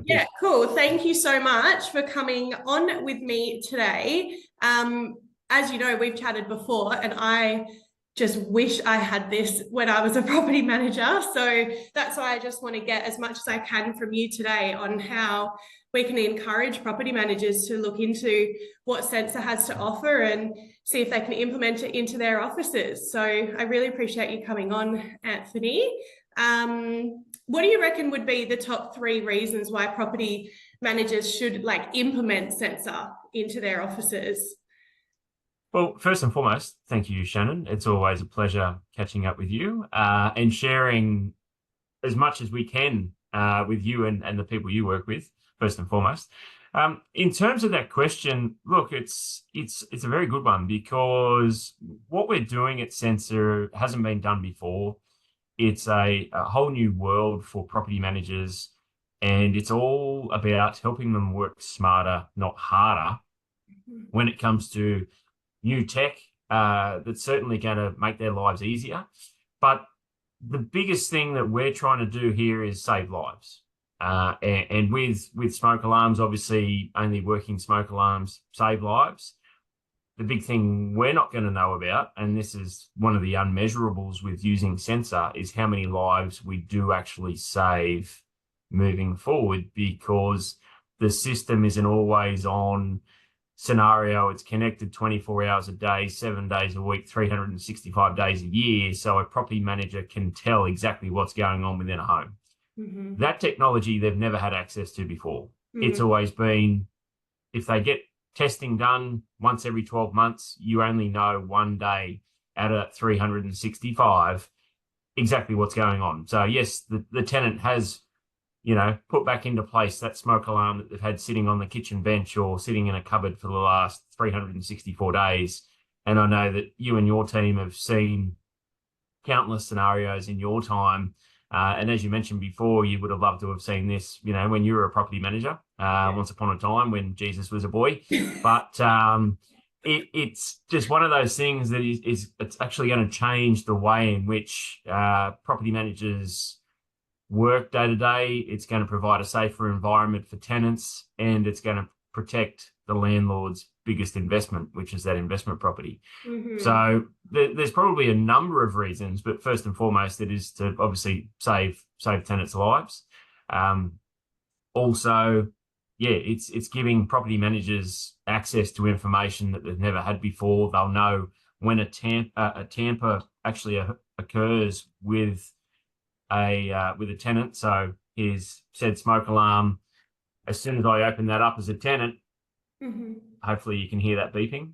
Yeah, cool. Thank you so much for coming on with me today. As you know, we've chatted before, and I just wish I had this when I was a property manager. So that's why I just want to get as much as I can from you today on how we can encourage property managers to look into what Sensor has to offer and see if they can implement it into their offices. So I really appreciate you coming on, Anthony. What do you reckon would be the top 3 reasons why property managers should implement Sensor into their offices? Well, first and foremost, thank you, Shannon. It's always a pleasure catching up with you and sharing as much as we can with you and the people you work with, first and foremost. In terms of that question, look, it's a very good one because what we're doing at Sensor hasn't been done before. It's a whole new world for property managers, and it's all about helping them work smarter, not harder, when it comes to new tech that's certainly going to make their lives easier. But the biggest thing that we're trying to do here is save lives. And with smoke alarms, obviously only working smoke alarms save lives. The big thing we're not going to know about, and this is one of the unmeasurables with using Sensor, is how many lives we do actually save moving forward, because the system is an always on scenario. It's connected 24 hours a day, 7 days a week, 365 days a year. So a property manager can tell exactly what's going on within a home. Mm-hmm. That technology they've never had access to before. Mm-hmm. It's always been, if they get testing done once every 12 months, you only know one day out of 365 exactly what's going on. So yes, the tenant has, put back into place that smoke alarm that they've had sitting on the kitchen bench or sitting in a cupboard for the last 364 days. And I know that you and your team have seen countless scenarios in your time. And as you mentioned before, you would have loved to have seen this, when you were a property manager, once upon a time when Jesus was a boy. But it's just one of those things that it's actually going to change the way in which property managers work day to day. It's going to provide a safer environment for tenants, and it's going to protect the landlord's biggest investment, which is that investment property. Mm-hmm. So there's probably a number of reasons, but first and foremost, it is to obviously save tenants' lives. Also, it's giving property managers access to information that they've never had before. They'll know when a tamper actually occurs with a tenant. So his said smoke alarm, as soon as I open that up as a tenant, mm-hmm. Hopefully you can hear that beeping.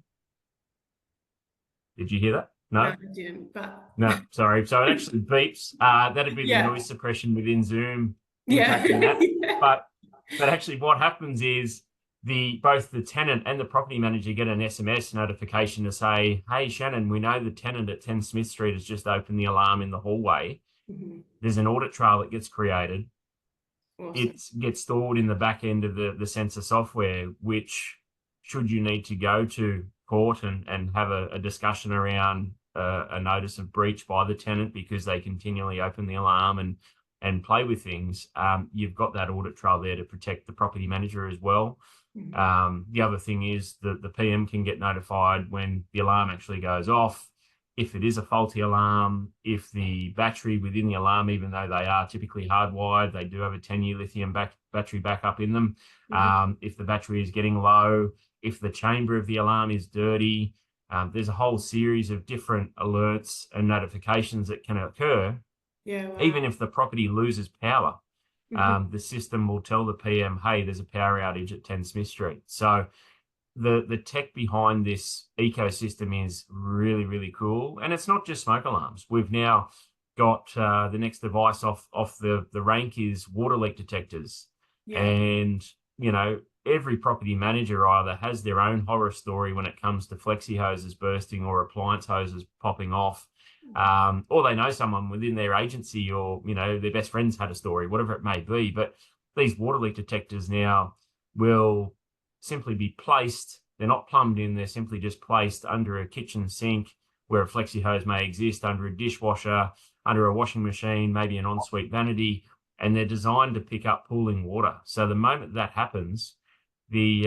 Did you hear that? No, I didn't. But no, sorry. So it actually beeps. That'd be the noise suppression within Zoom impacting that. But actually, what happens is both the tenant and the property manager get an SMS notification to say, "Hey, Shannon, we know the tenant at 10 Smith Street has just opened the alarm in the hallway." mm-hmm. There's an audit trail that gets created. Awesome. It gets stored in the back end of the Sensor software, which, should you need to go to court and have a discussion around a notice of breach by the tenant because they continually open the alarm and play with things, you've got that audit trail there to protect the property manager as well. Mm-hmm. The other thing is that the PM can get notified when the alarm actually goes off, if it is a faulty alarm, if the battery within the alarm, even though they are typically hardwired, they do have a 10-year lithium battery backup in them. Mm-hmm. If the battery is getting low, if the chamber of the alarm is dirty, there's a whole series of different alerts and notifications that can occur. Yeah, wow. Even if the property loses power, mm-hmm. the system will tell the PM, hey, there's a power outage at 10 Smith Street. So the tech behind this ecosystem is really, really cool. And it's not just smoke alarms. We've now got the next device off the rank is water leak detectors. Yeah. And, every property manager either has their own horror story when it comes to flexi hoses bursting or appliance hoses popping off, or they know someone within their agency, or, their best friends had a story, whatever it may be. But these water leak detectors now will simply be placed. They're not plumbed in. They're simply just placed under a kitchen sink where a flexi hose may exist, under a dishwasher, under a washing machine, maybe an ensuite vanity. and they're designed to pick up pooling water. So the moment that happens, the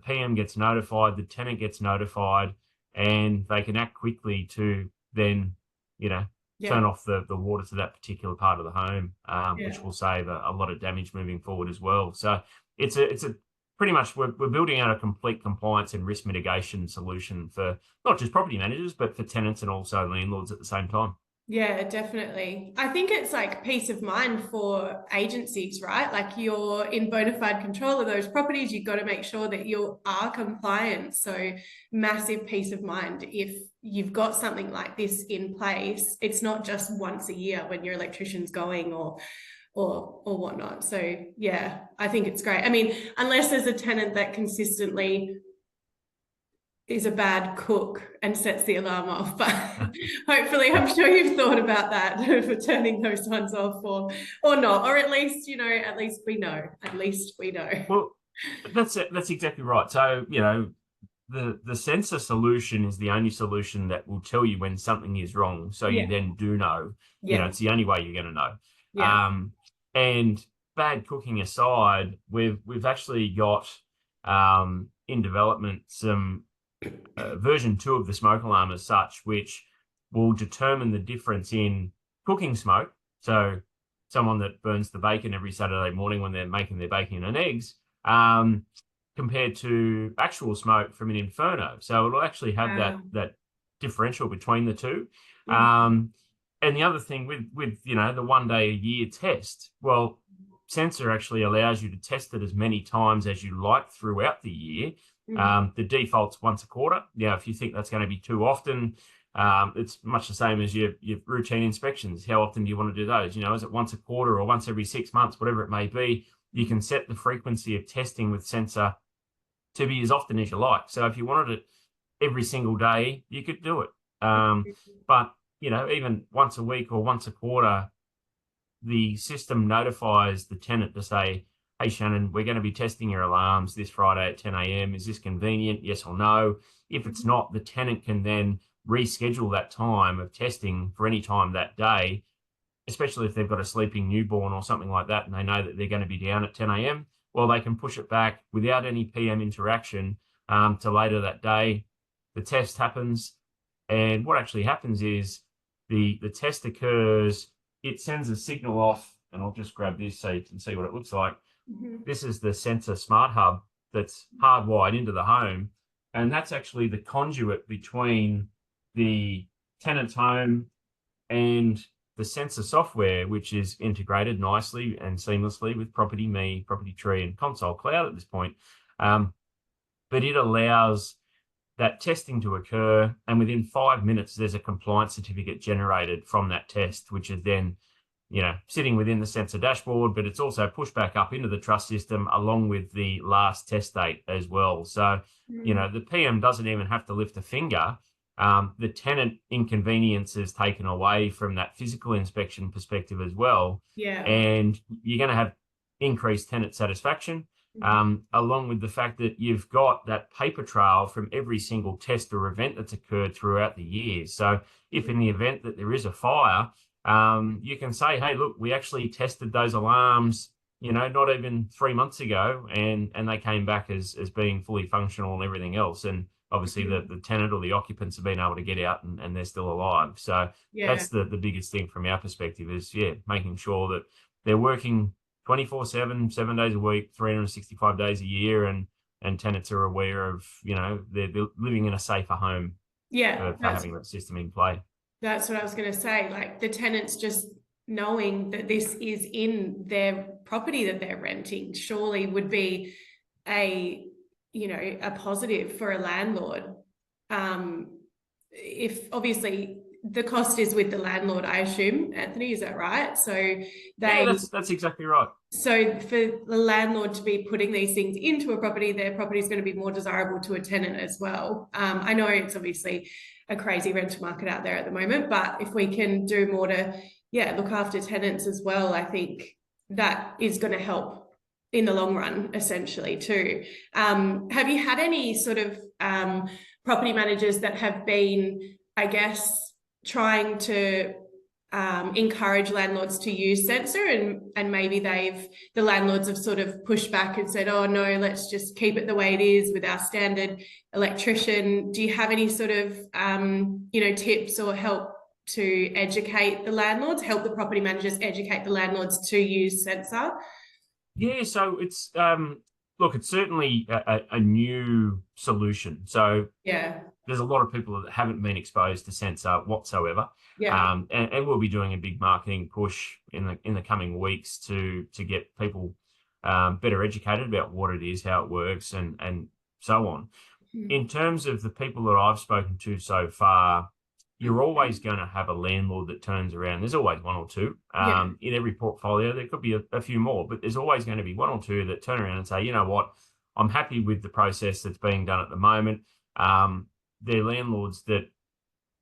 PM gets notified, the tenant gets notified, and they can act quickly to then, turn off the water to that particular part of the home, which will save a lot of damage moving forward as well. So it's a pretty much we're building out a complete compliance and risk mitigation solution for not just property managers, but for tenants and also landlords at the same time. Yeah, definitely. I think it's like peace of mind for agencies, right? Like you're in bona fide control of those properties. You've got to make sure that you are compliant. So massive peace of mind if you've got something like this in place. It's not just once a year when your electrician's going or whatnot. So yeah, I think it's great. I mean, unless there's a tenant that consistently is a bad cook and sets the alarm off, but hopefully I'm sure you've thought about that for turning those ones off or not, or at least we know. Well, that's exactly right. So the sensor solution is the only solution that will tell you when something is wrong, so you then do know. It's the only way you're going to know. And bad cooking aside, we've actually got in development some version 2 of the smoke alarm as such, which will determine the difference in cooking smoke. So someone that burns the bacon every Saturday morning when they're making their bacon and eggs, compared to actual smoke from an inferno. So it'll actually have that differential between the two. And the other thing with the 1 day a year test, well, sensor actually allows you to test it as many times as you like throughout the year. The default's once a quarter. If you think that's going to be too often, it's much the same as your routine inspections. How often do you want to do those? Is it once a quarter or once every 6 months, whatever it may be? You can set the frequency of testing with sensor to be as often as you like. So if you wanted it every single day, you could do it. But even once a week or once a quarter, the system notifies the tenant to say, hey, Shannon, we're going to be testing your alarms this Friday at 10 a.m. Is this convenient? Yes or no? If it's not, the tenant can then reschedule that time of testing for any time that day, especially if they've got a sleeping newborn or something like that, and they know that they're going to be down at 10 a.m. Well, they can push it back without any PM interaction to later that day. The test happens, and what actually happens is the test occurs, it sends a signal off, and I'll just grab this so you can see what it looks like. This is the sensor smart hub that's hardwired into the home, and that's actually the conduit between the tenant's home and the sensor software, which is integrated nicely and seamlessly with Property Me, Property Tree, and Console Cloud at this point. But it allows that testing to occur, and within 5 minutes, there's a compliance certificate generated from that test, which is then sitting within the sensor dashboard, but it's also pushed back up into the trust system along with the last test date as well. So, the PM doesn't even have to lift a finger. The tenant inconvenience is taken away from that physical inspection perspective as well. And you're going to have increased tenant satisfaction, along with the fact that you've got that paper trail from every single test or event that's occurred throughout the year. So if in the event that there is a fire, you can say, hey, look, we actually tested those alarms, not even 3 months ago, and they came back as being fully functional and everything else. And obviously the tenant or the occupants have been able to get out and they're still alive. So that's the biggest thing from our perspective is, making sure that they're working 24/7, 7 days a week, 365 days a year, and tenants are aware of, they're living in a safer home for having that system in play. That's what I was going to say. Like the tenants just knowing that this is in their property that they're renting surely would be a positive for a landlord. If obviously the cost is with the landlord, I assume, Anthony, is that right? So that's exactly right. So for the landlord to be putting these things into a property, their property is going to be more desirable to a tenant as well. I know it's obviously a crazy rental market out there at the moment, but if we can do more to, look after tenants as well, I think that is going to help in the long run, essentially, too. Have you had any sort of property managers that have been, I guess, trying to encourage landlords to use sensor, and maybe the landlords have sort of pushed back and said, oh no, let's just keep it the way it is with our standard electrician. Do you have any sort of tips or help to educate the landlords, help the property managers educate the landlords to use sensor? Yeah, so it's look, it's certainly a new solution. So yeah, there's a lot of people that haven't been exposed to sensor whatsoever. yeah, And we'll be doing a big marketing push in the coming weeks to get people better educated about what it is, how it works, and so on. In terms of the people that I've spoken to so far, you're always going to have a landlord that turns around. There's always one or two in every portfolio. There could be a few more, but there's always going to be one or two that turn around and say, you know what, I'm happy with the process that's being done at the moment. They're landlords that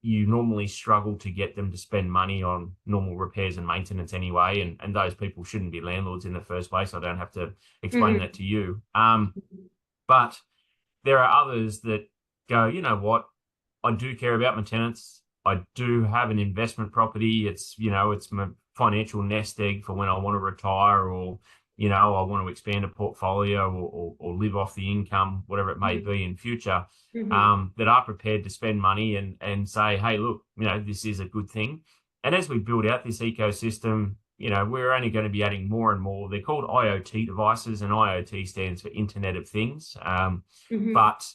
you normally struggle to get them to spend money on normal repairs and maintenance anyway, and those people shouldn't be landlords in the first place. I don't have to explain that to you. But there are others that go, you know what, I do care about my tenants. I do have an investment property. It's my financial nest egg for when I want to retire, or I want to expand a portfolio, or live off the income, whatever it may be in future, that are prepared to spend money and say, hey, look, this is a good thing. And as we build out this ecosystem, we're only going to be adding more and more. They're called IoT devices, and IoT stands for Internet of Things. But,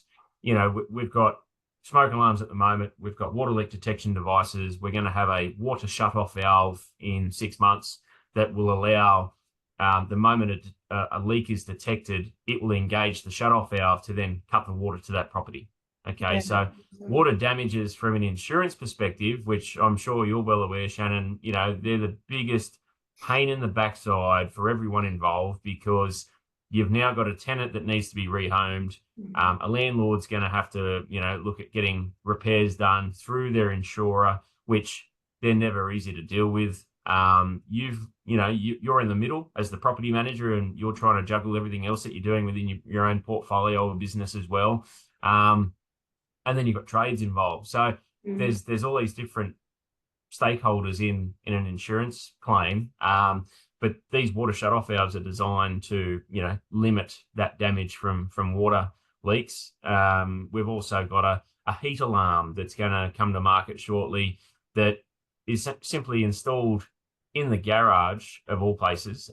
we've got smoke alarms at the moment. We've got water leak detection devices. We're going to have a water shut-off valve in 6 months that will allow the moment a leak is detected, it will engage the shut-off valve to then cut the water to that property. Okay, so water damages from an insurance perspective, which I'm sure you're well aware, Shannon, they're the biggest pain in the backside for everyone involved, because you've now got a tenant that needs to be rehomed. A landlord's going to have to, look at getting repairs done through their insurer, which they're never easy to deal with. You're in the middle as the property manager, and you're trying to juggle everything else that you're doing within your own portfolio or business as well. And then you've got trades involved. So there's all these different stakeholders in an insurance claim. But these water shut-off valves are designed to, limit that damage from water leaks. We've also got a heat alarm that's going to come to market shortly that is simply installed in the garage of all places.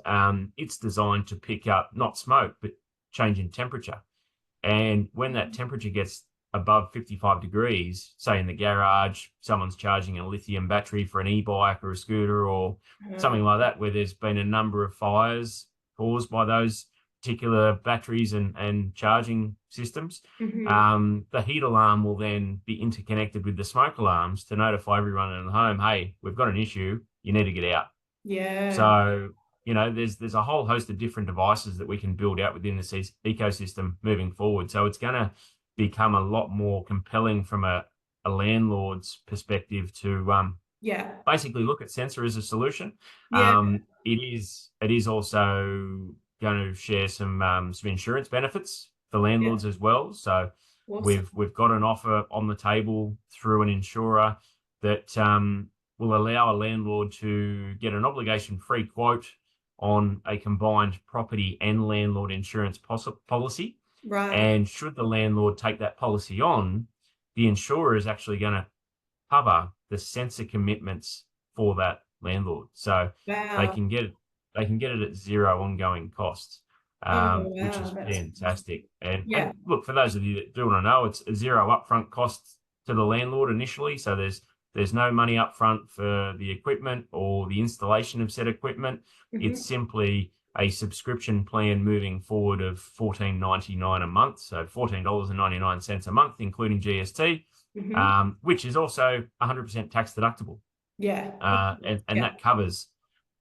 It's designed to pick up not smoke, but change in temperature. And when that temperature gets above 55 degrees, say in the garage, someone's charging a lithium battery for an e-bike or a scooter or something like that, where there's been a number of fires caused by those particular batteries and charging systems. The heat alarm will then be interconnected with the smoke alarms to notify everyone in the home, hey, we've got an issue, you need to get out. Yeah. So, there's a whole host of different devices that we can build out within this ecosystem moving forward. So it's going to become a lot more compelling from a landlord's perspective to basically look at sensor as a solution. It is also going to share some insurance benefits for landlords as well. So we've got an offer on the table through an insurer that will allow a landlord to get an obligation-free quote on a combined property and landlord insurance policy. Right. And should the landlord take that policy on, the insurer is actually going to cover the sensor commitments for that landlord. So they can get it at zero ongoing costs, which is fantastic. And look, for those of you that do want to know, it's a zero upfront cost to the landlord initially. So there's no money upfront for the equipment or the installation of said equipment. It's simply a subscription plan moving forward of $14.99 a month, so $14.99 a month, including GST, which is also 100% tax deductible. And that covers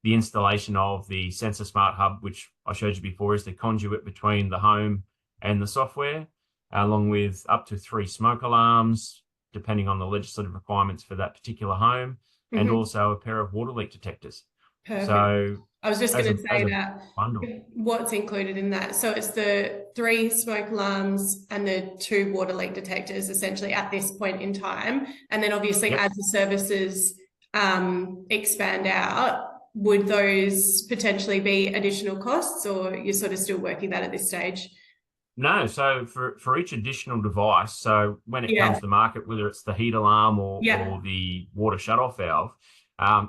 the installation of the Sensor Smart Hub, which I showed you before is the conduit between the home and the software, along with up to 3 smoke alarms, depending on the legislative requirements for that particular home, and also a pair of water leak detectors. Perfect. So I was just going to say that bundle. What's included in that. So it's the 3 smoke alarms and the 2 water leak detectors essentially at this point in time. And then obviously as the services expand out, would those potentially be additional costs, or you're sort of still working that at this stage? No, so for each additional device, so when it comes Yeah, to market, whether it's the heat alarm yeah, or the water shutoff valve,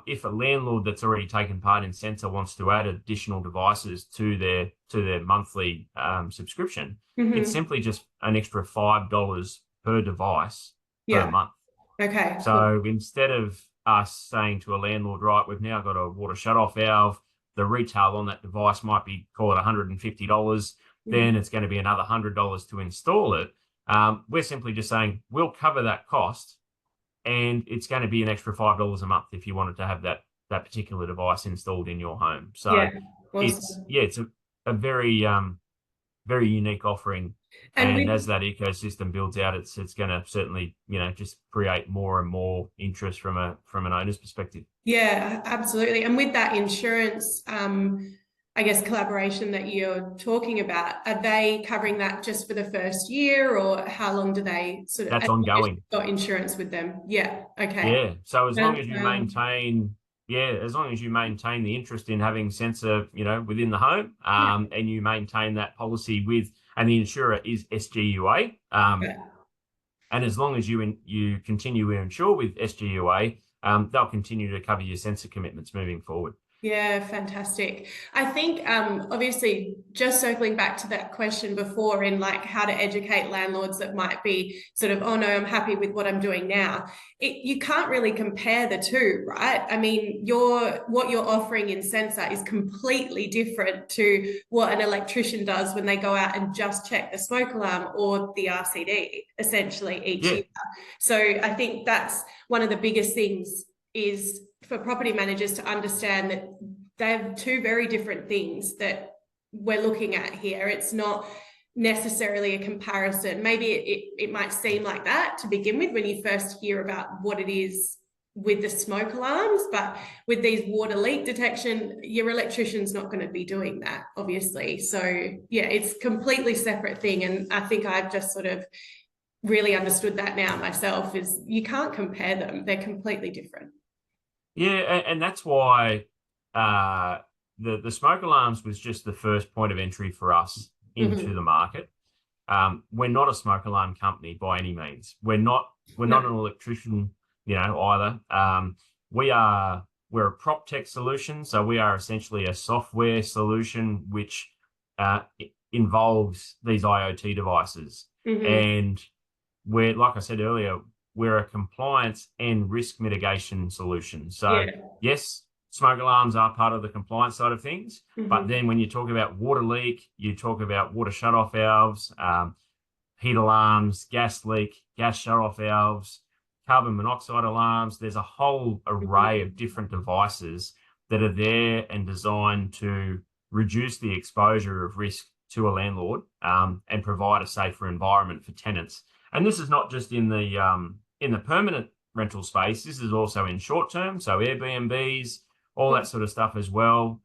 if a landlord that's already taken part in sensor wants to add additional devices to their monthly subscription, it's hmm, simply just an extra $5 per device per yeah. month. Okay, cool. So instead of us saying to a landlord, right, we've now got a water shutoff valve, the retail on that device might be, call it $150, then Mhm. it's going to be another $100 to install it. We're simply just saying we'll cover that cost, and it's going to be an extra $5 a month if you wanted to have that particular device installed in your home. So Yeah, awesome. it's a very unique offering. And And as with that ecosystem builds out, it's going to certainly, just create more and more interest from an owner's perspective. Yeah, absolutely. And with that insurance, I guess collaboration that you're talking about, are they covering that just for the first year, or how long do they sort of, That's as long as ongoing. you've got insurance with them? Yeah, okay. Yeah. So as long as you Wow. maintain, as long as you maintain the interest in having sensor, within the home, Yeah, and you maintain that policy and the insurer is SGUA, yeah. and as long as you continue to insure with SGUA, they'll continue to cover your sensor commitments moving forward. Yeah, fantastic. I think obviously just circling back to that question before in like how to educate landlords that might be sort of, oh no, I'm happy with what I'm doing now. You can't really compare the two, right? I mean, what you're offering in sensor is completely different to what an electrician does when they go out and just check the smoke alarm or the RCD essentially each Yeah. year. So I think that's one of the biggest things is for property managers to understand that they have two very different things that we're looking at here. It's not necessarily a comparison. Maybe it might seem like that to begin with when you first hear about what it is with the smoke alarms, but with these water leak detection, your electrician's not going to be doing that, obviously. So yeah, it's a completely separate thing. And I think I've just sort of really understood that now myself, is you can't compare them. They're completely different. Yeah, and that's why the smoke alarms was just the first point of entry for us into the Mm-hmm. market. We're not a smoke alarm company by any means. We're not No. an electrician, either. We're a prop tech solution, so we are essentially a software solution which involves these IoT devices. Mm-hmm. And we're, like I said earlier, we're a compliance and risk mitigation solution. So Yeah. yes, smoke alarms are part of the compliance side of things, but Mm-hmm. then when you talk about water leak, you talk about water shutoff valves, heat alarms, gas leak, gas shutoff valves, carbon monoxide alarms. There's a whole array of Mm-hmm. different devices that are there and designed to reduce the exposure of risk to a landlord, and provide a safer environment for tenants. And this is not just in the permanent rental space. This is also in short term, so Airbnbs, all Yeah. that sort of stuff as well.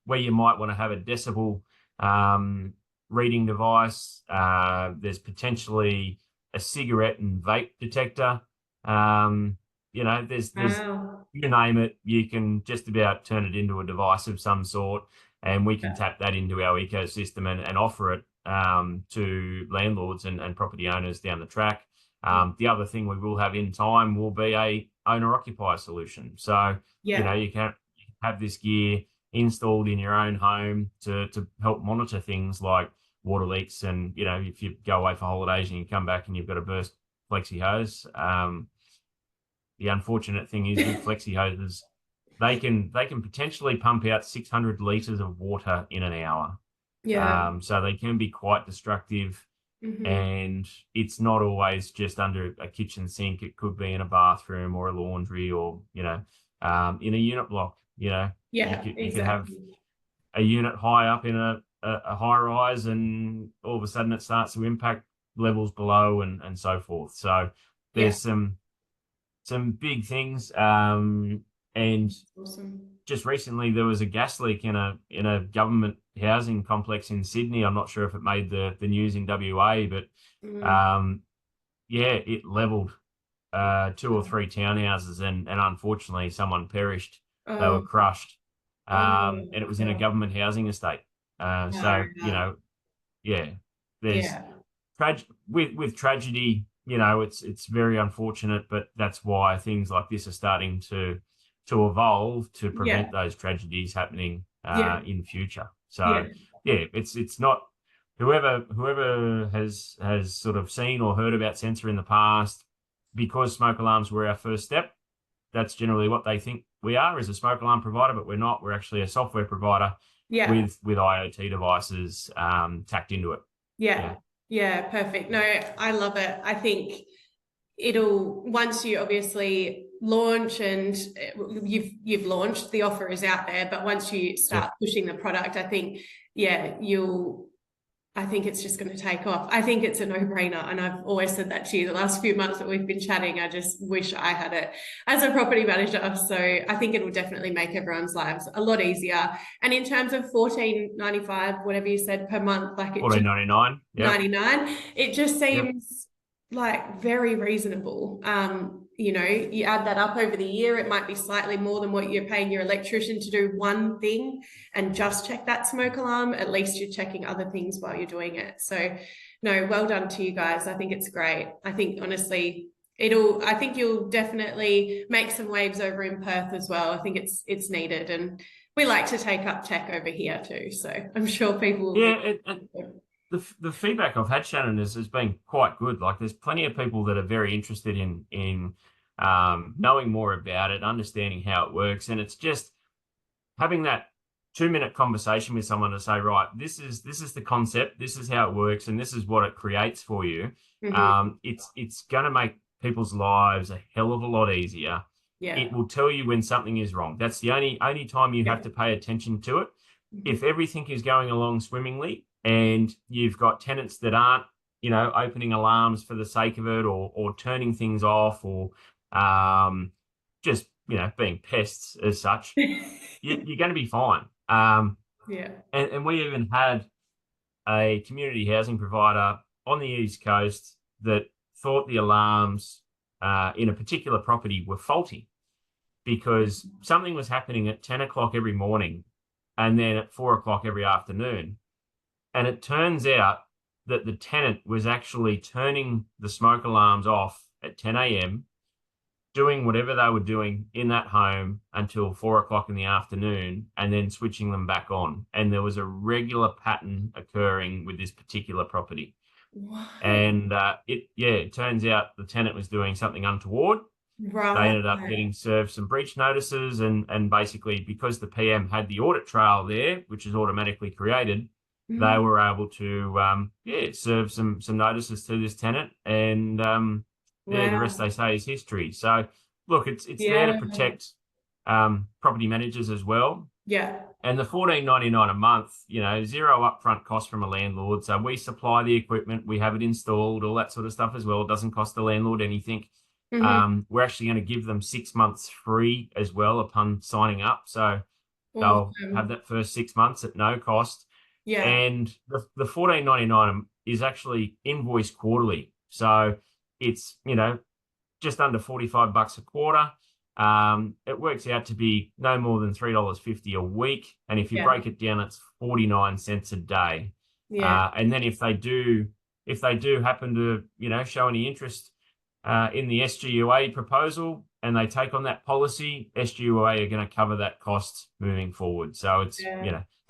Where you might want to have a decibel um, reading device. There's potentially a cigarette and vape detector. There's Wow. you name it, you can just about turn it into a device of some sort, and we can Yeah. tap that into our ecosystem and offer it to landlords and property owners down the track. The other thing we will have in time will be a owner occupier solution. So, Yeah. you can have this gear installed in your own home to help monitor things like water leaks. And, if you go away for holidays and you come back and you've got a burst flexi hose, the unfortunate thing is with flexi hoses, they can potentially pump out 600 liters of water in an hour. Yeah. So they can be quite destructive, Mm-hmm. and it's not always just under a kitchen sink. It could be in a bathroom or a laundry, or in a unit block. You Yeah, could have exactly. a unit high up in a high rise, and all of a sudden it starts to impact levels below, and so forth. So Yeah. there's some big things. And Awesome. just recently there was a gas leak in a government housing complex in Sydney. I'm not sure if it made the news in WA, but Mm. yeah, it leveled 2 or 3 townhouses, and unfortunately someone perished. They were Oh, crushed, oh, and it was in a God. government housing estate. So No. yeah, there's Yeah. with tragedy. It's very unfortunate, but that's why things like this are starting to evolve to Yeah. prevent those tragedies happening Yeah. in future. Yeah. So yeah, it's not whoever has sort of seen or heard about sensor in the past, because smoke alarms were our first step. That's generally what they think we are, as a smoke alarm provider, but we're not. We're actually a software provider Yeah. with IoT devices tacked into it. Yeah. Yeah. Yeah. Perfect. No, I love it. I think it'll, once you obviously launch, and you've launched, the offer is out there, but once you Yep. start pushing the product, I think, yeah, I think it's just going to take off. I think it's a no-brainer. And I've always said that to you the last few months that we've been chatting. I just wish I had it as a property manager. So I think it will definitely make everyone's lives a lot easier. And in terms of $14.95, whatever you said, per month, like it just 14.99. Yep. 99, it just Yep. seems like very reasonable. You add that up over the year, it might be slightly more than what you're paying your electrician to do one thing and just check that smoke alarm. At least you're checking other things while you're doing it. So no, well done to you guys. I think it's great. I think honestly, I think you'll definitely make some waves over in Perth as well. I think it's needed, and we like to take up tech over here too. So I'm sure people will be. Yeah. The feedback I've had, Shannon, has been quite good. Like, there's plenty of people that are very interested in knowing more about it, understanding how it works, and it's just having that 2-minute conversation with someone to say, right, this is the concept, this is how it works, and this is what it creates for you. It's going to make people's lives a hell of a lot easier. Yeah. It will tell you when something is wrong. That's the only time you have to pay attention to it. If everything is going along swimmingly and you've got tenants that aren't, opening alarms for the sake of it, or turning things off, or just, being pests as such, you're going to be fine. Yeah. And we even had a community housing provider on the East Coast that thought the alarms in a particular property were faulty, because something was happening at 10 o'clock every morning and then at 4 o'clock every afternoon. And it turns out that the tenant was actually turning the smoke alarms off at 10 a.m., doing whatever they were doing in that home until 4 o'clock in the afternoon, and then switching them back on. And there was a regular pattern occurring with this particular property. What? And it turns out the tenant was doing something untoward. Right. They ended up getting served some breach notices, and basically, because the PM had the audit trail there, which is automatically created, they were able to serve some notices to this tenant, and the rest they say is history. So look, it's there to protect property managers as well. Yeah. And the $14.99 a month, zero upfront cost from a landlord. So we supply the equipment, we have it installed, all that sort of stuff as well. It doesn't cost the landlord anything. We're actually going to give them 6 months free as well upon signing up. So they'll have that first 6 months at no cost. Yeah. And the $14.99 is actually invoiced quarterly. So it's, just under $45 a quarter. It works out to be no more than $3.50 a week. And if you break it down, it's 49 cents a day. Yeah. And then if they do happen to, show any interest in the SGUA proposal, and they take on that policy, SGUA are going to cover that cost moving forward. So it's,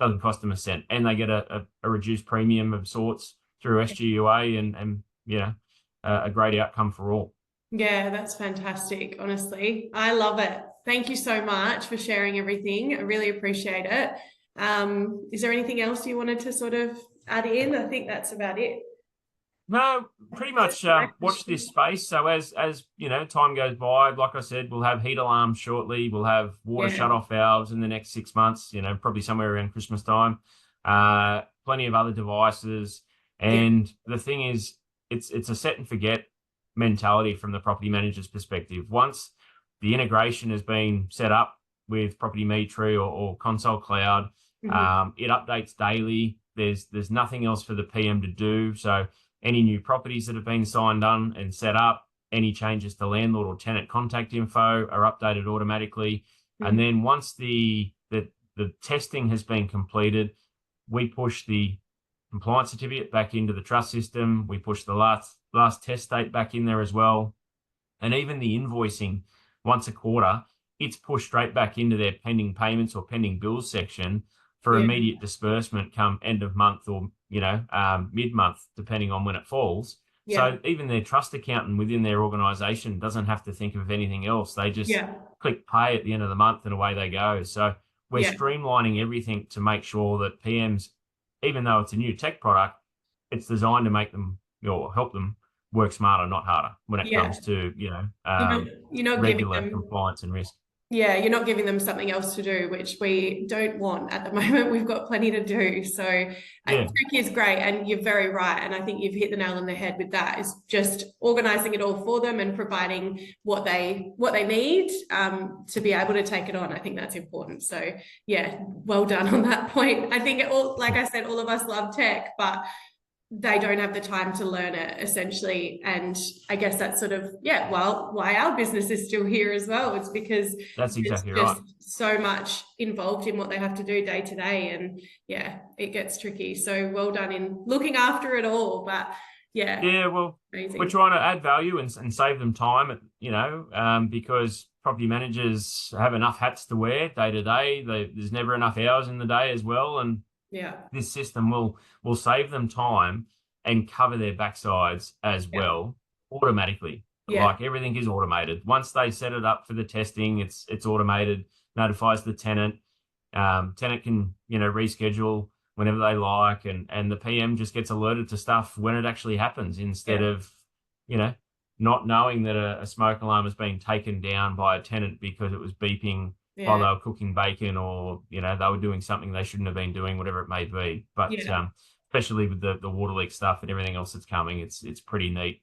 doesn't cost them a cent, and they get a reduced premium of sorts through SGUA, and a great outcome for all. Yeah, that's fantastic. Honestly, I love it. Thank you so much for sharing everything. I really appreciate it. Is there anything else you wanted to sort of add in? I think that's about it. No, pretty much watch this space. So as time goes by, like I said, we'll have heat alarms shortly. We'll have water shut-off valves in the next 6 months, probably somewhere around Christmas time. Plenty of other devices. And the thing is, it's a set and forget mentality from the property manager's perspective. Once the integration has been set up with Property Tree or Console Cloud, it updates daily. There's nothing else for the PM to do. So any new properties that have been signed on and set up, any changes to landlord or tenant contact info are updated automatically. And then once the testing has been completed, we push the compliance certificate back into the trust system. We push the last test date back in there as well. And even the invoicing once a quarter, it's pushed straight back into their pending payments or pending bills section for immediate disbursement come end of month or, mid-month, depending on when it falls. So even their trust accountant within their organization doesn't have to think of anything else. They just click pay at the end of the month and away they go. So we're streamlining everything to make sure that PMs, even though it's a new tech product, it's designed to make them or help them work smarter, not harder when it comes to, you're not regular giving them compliance and risk. Yeah, you're not giving them something else to do, which we don't want at the moment. We've got plenty to do. So tech is great, and you're very right. And I think you've hit the nail on the head with that. Is just organizing it all for them and providing what they need to be able to take it on. I think that's important. So yeah, well done on that point. I think like I said, all of us love tech, but they don't have the time to learn it, essentially. And I guess that's sort of, why our business is still here as well. It's because that's exactly there's right. so much involved in what they have to do day to day. And it gets tricky. So well done in looking after it all. But well, amazing. We're trying to add value and save them time, because property managers have enough hats to wear day to day. There's never enough hours in the day as well. And this system will save them time and cover their backsides as well automatically. Like everything is automated. Once they set it up for the testing, it's automated, notifies the tenant. Tenant can, reschedule whenever they like, and the PM just gets alerted to stuff when it actually happens instead of, not knowing that a smoke alarm is being taken down by a tenant because it was beeping while they were cooking bacon, or they were doing something they shouldn't have been doing, whatever it may be. But especially with the water leak stuff and everything else that's coming, it's pretty neat.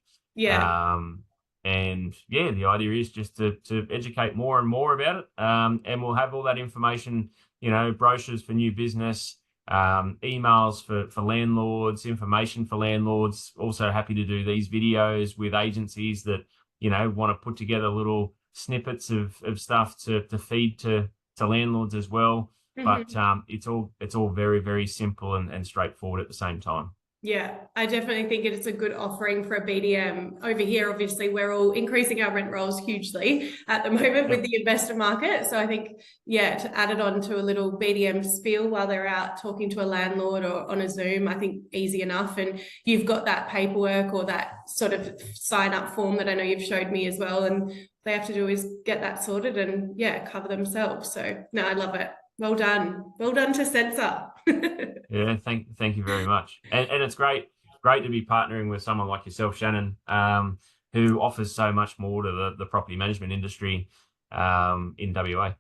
And the idea is just to educate more and more about it. And we'll have all that information, brochures for new business, emails for landlords, information for landlords. Also happy to do these videos with agencies that want to put together little snippets of stuff to feed to landlords as well. But it's all very, very simple and straightforward at the same time. Yeah, I definitely think it's a good offering for a BDM. Over here, obviously, we're all increasing our rent rolls hugely at the moment with the investor market. So I think, to add it on to a little BDM spiel while they're out talking to a landlord or on a Zoom, I think easy enough. And you've got that paperwork or that sort of sign up form that I know you've showed me as well. And they have to do is get that sorted and cover themselves. So no, I love it. Well done. Well done to Sensor. Thank you very much. And it's great to be partnering with someone like yourself, Shannon, who offers so much more to the property management industry in WA.